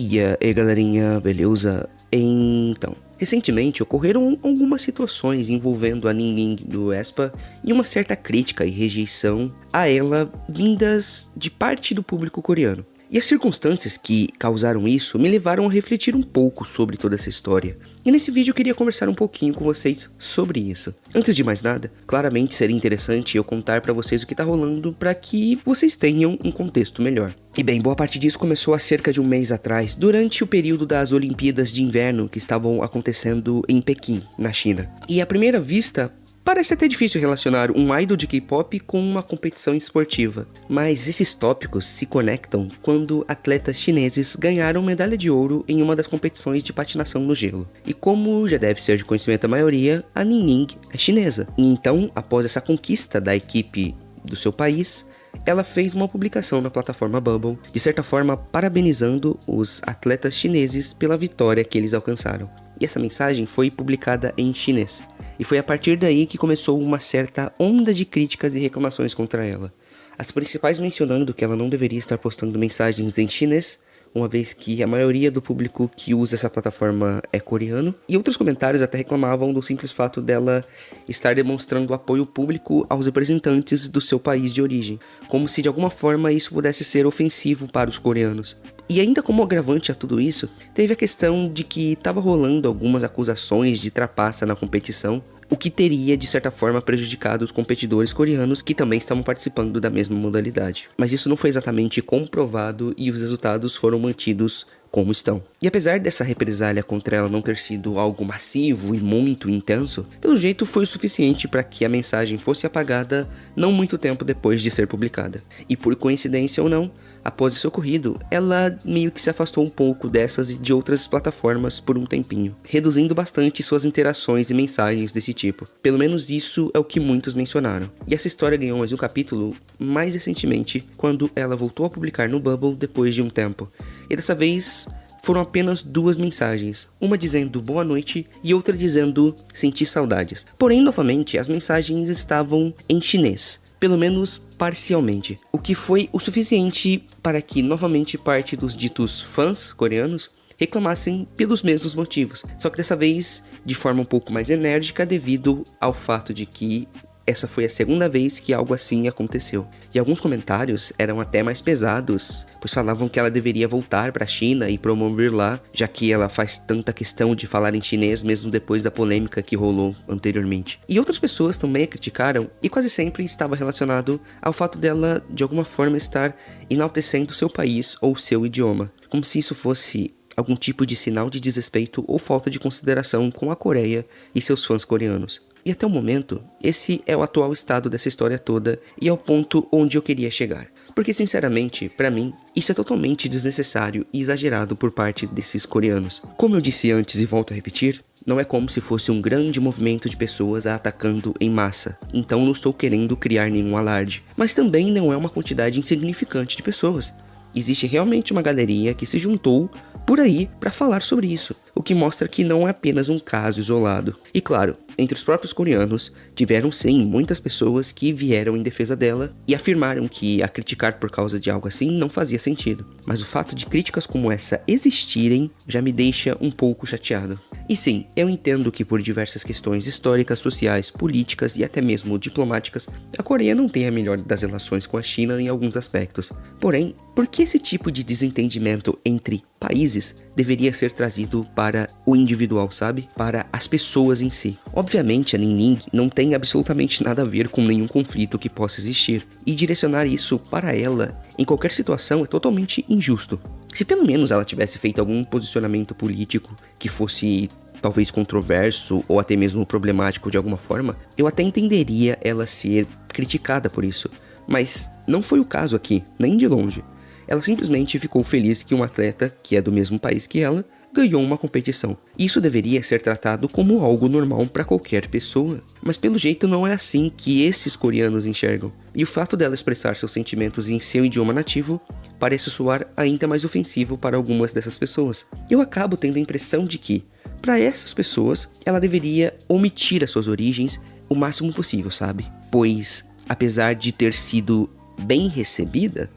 E aí galerinha, beleza? Então, recentemente ocorreram algumas situações envolvendo a Ning do aespa e uma certa crítica e rejeição a ela vindas de parte do público coreano. E as circunstâncias que causaram isso me levaram a refletir um pouco sobre toda essa história. E nesse vídeo eu queria conversar um pouquinho com vocês sobre isso. Antes de mais nada, claramente seria interessante eu contar pra vocês o que tá rolando para que vocês tenham um contexto melhor. E bem, boa parte disso começou há cerca de um mês atrás, durante o período das Olimpíadas de Inverno que estavam acontecendo em Pequim, na China. E à primeira vista, parece até difícil relacionar um idol de K-pop com uma competição esportiva, mas esses tópicos se conectam quando atletas chineses ganharam medalha de ouro em uma das competições de patinação no gelo. E como já deve ser de conhecimento da maioria, a Ning é chinesa. E então, após essa conquista da equipe do seu país, ela fez uma publicação na plataforma Bubble, de certa forma parabenizando os atletas chineses pela vitória que eles alcançaram. E essa mensagem foi publicada em chinês. E foi a partir daí que começou uma certa onda de críticas e reclamações contra ela. As principais mencionando que ela não deveria estar postando mensagens em chinês, uma vez que a maioria do público que usa essa plataforma é coreano, e outros comentários até reclamavam do simples fato dela estar demonstrando apoio público aos representantes do seu país de origem, como se de alguma forma isso pudesse ser ofensivo para os coreanos. E ainda como agravante a tudo isso, teve a questão de que estava rolando algumas acusações de trapaça na competição, o que teria de certa forma prejudicado os competidores coreanos que também estavam participando da mesma modalidade. Mas isso não foi exatamente comprovado e os resultados foram mantidos como estão. E apesar dessa represália contra ela não ter sido algo massivo e muito intenso, pelo jeito foi o suficiente para que a mensagem fosse apagada não muito tempo depois de ser publicada. E por coincidência ou não, após isso ocorrido, ela meio que se afastou um pouco dessas e de outras plataformas por um tempinho, reduzindo bastante suas interações e mensagens desse tipo. Pelo menos isso é o que muitos mencionaram. E essa história ganhou mais um capítulo mais recentemente, quando ela voltou a publicar no Bubble depois de um tempo. E dessa vez foram apenas duas mensagens, uma dizendo boa noite e outra dizendo senti saudades. Porém, novamente, as mensagens estavam em chinês, pelo menos parcialmente, o que foi o suficiente para que novamente parte dos ditos fãs coreanos reclamassem pelos mesmos motivos, só que dessa vez de forma um pouco mais enérgica devido ao fato de que essa foi a segunda vez que algo assim aconteceu. E alguns comentários eram até mais pesados, pois falavam que ela deveria voltar para a China e promover lá, já que ela faz tanta questão de falar em chinês mesmo depois da polêmica que rolou anteriormente. E outras pessoas também a criticaram, e quase sempre estava relacionado ao fato dela de alguma forma estar enaltecendo seu país ou seu idioma, como se isso fosse algum tipo de sinal de desrespeito ou falta de consideração com a Coreia e seus fãs coreanos. E até o momento, esse é o atual estado dessa história toda e é o ponto onde eu queria chegar. Porque sinceramente, pra mim, isso é totalmente desnecessário e exagerado por parte desses coreanos. Como eu disse antes e volto a repetir, não é como se fosse um grande movimento de pessoas a atacando em massa, então não estou querendo criar nenhum alarde. Mas também não é uma quantidade insignificante de pessoas. Existe realmente uma galeria que se juntou por aí para falar sobre isso, o que mostra que não é apenas um caso isolado. E claro, entre os próprios coreanos, tiveram sim muitas pessoas que vieram em defesa dela e afirmaram que a criticar por causa de algo assim não fazia sentido. Mas o fato de críticas como essa existirem já me deixa um pouco chateado. E sim, eu entendo que por diversas questões históricas, sociais, políticas e até mesmo diplomáticas, a Coreia não tem a melhor das relações com a China em alguns aspectos. Porém, por que esse tipo de desentendimento entre países deveria ser trazido para o individual, sabe? Para as pessoas em si. Obviamente a Ning não tem absolutamente nada a ver com nenhum conflito que possa existir, e direcionar isso para ela em qualquer situação é totalmente injusto. Se pelo menos ela tivesse feito algum posicionamento político que fosse talvez controverso ou até mesmo problemático de alguma forma, eu até entenderia ela ser criticada por isso. Mas não foi o caso aqui, nem de longe. Ela simplesmente ficou feliz que um atleta, que é do mesmo país que ela, ganhou uma competição. Isso deveria ser tratado como algo normal para qualquer pessoa. Mas pelo jeito não é assim que esses coreanos enxergam. E o fato dela expressar seus sentimentos em seu idioma nativo parece soar ainda mais ofensivo para algumas dessas pessoas. Eu acabo tendo a impressão de que, para essas pessoas, ela deveria omitir as suas origens o máximo possível, sabe? Pois, apesar de ter sido bem recebida,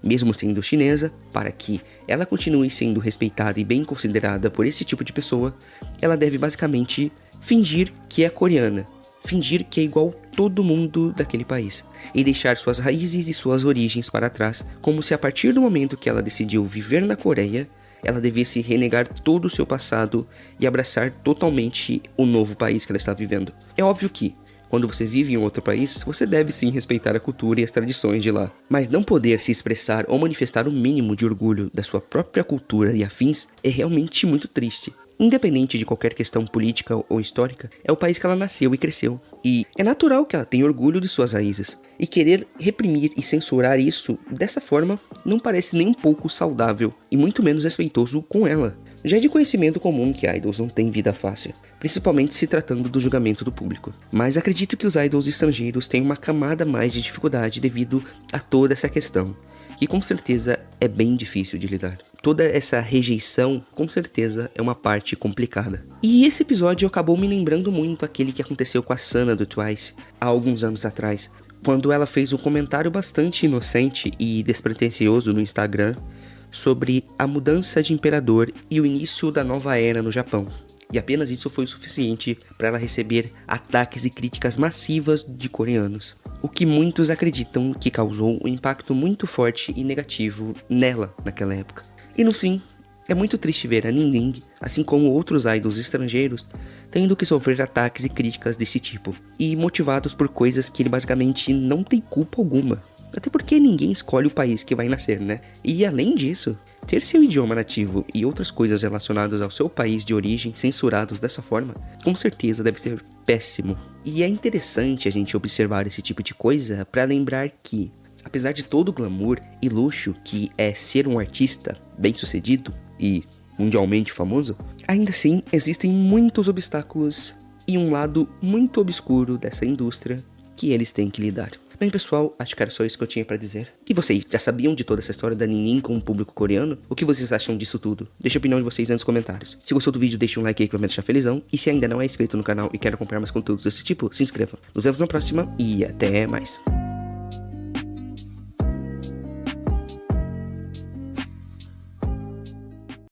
mesmo sendo chinesa, para que ela continue sendo respeitada e bem considerada por esse tipo de pessoa, ela deve basicamente fingir que é coreana, fingir que é igual todo mundo daquele país, e deixar suas raízes e suas origens para trás, como se a partir do momento que ela decidiu viver na Coreia, ela devesse renegar todo o seu passado e abraçar totalmente o novo país que ela está vivendo. É óbvio que, quando você vive em outro país, você deve sim respeitar a cultura e as tradições de lá. Mas não poder se expressar ou manifestar o mínimo de orgulho da sua própria cultura e afins é realmente muito triste. Independente de qualquer questão política ou histórica, é o país que ela nasceu e cresceu. E é natural que ela tenha orgulho de suas raízes. E querer reprimir e censurar isso dessa forma não parece nem um pouco saudável e muito menos respeitoso com ela. Já é de conhecimento comum que idols não têm vida fácil, principalmente se tratando do julgamento do público. Mas acredito que os idols estrangeiros têm uma camada a mais de dificuldade devido a toda essa questão, que com certeza é bem difícil de lidar. Toda essa rejeição, com certeza, é uma parte complicada. E esse episódio acabou me lembrando muito aquele que aconteceu com a Sana do Twice, há alguns anos atrás, quando ela fez um comentário bastante inocente e despretensioso no Instagram sobre a mudança de imperador e o início da nova era no Japão. E apenas isso foi o suficiente para ela receber ataques e críticas massivas de coreanos, o que muitos acreditam que causou um impacto muito forte e negativo nela naquela época. E no fim, é muito triste ver a Ning, assim como outros idols estrangeiros, tendo que sofrer ataques e críticas desse tipo, e motivados por coisas que ele basicamente não tem culpa alguma. Até porque ninguém escolhe o país que vai nascer, né? E além disso, ter seu idioma nativo e outras coisas relacionadas ao seu país de origem censurados dessa forma, com certeza deve ser péssimo. E é interessante a gente observar esse tipo de coisa para lembrar que, apesar de todo o glamour e luxo que é ser um artista bem-sucedido e mundialmente famoso, ainda assim existem muitos obstáculos e um lado muito obscuro dessa indústria que eles têm que lidar. Bem, pessoal, acho que era só isso que eu tinha pra dizer. E vocês, já sabiam de toda essa história da Ning com o público coreano? O que vocês acham disso tudo? Deixa a opinião de vocês aí nos comentários. Se gostou do vídeo, deixa um like aí que vai me deixar felizão. E se ainda não é inscrito no canal e quer acompanhar mais conteúdos desse tipo, se inscreva. Nos vemos na próxima e até mais.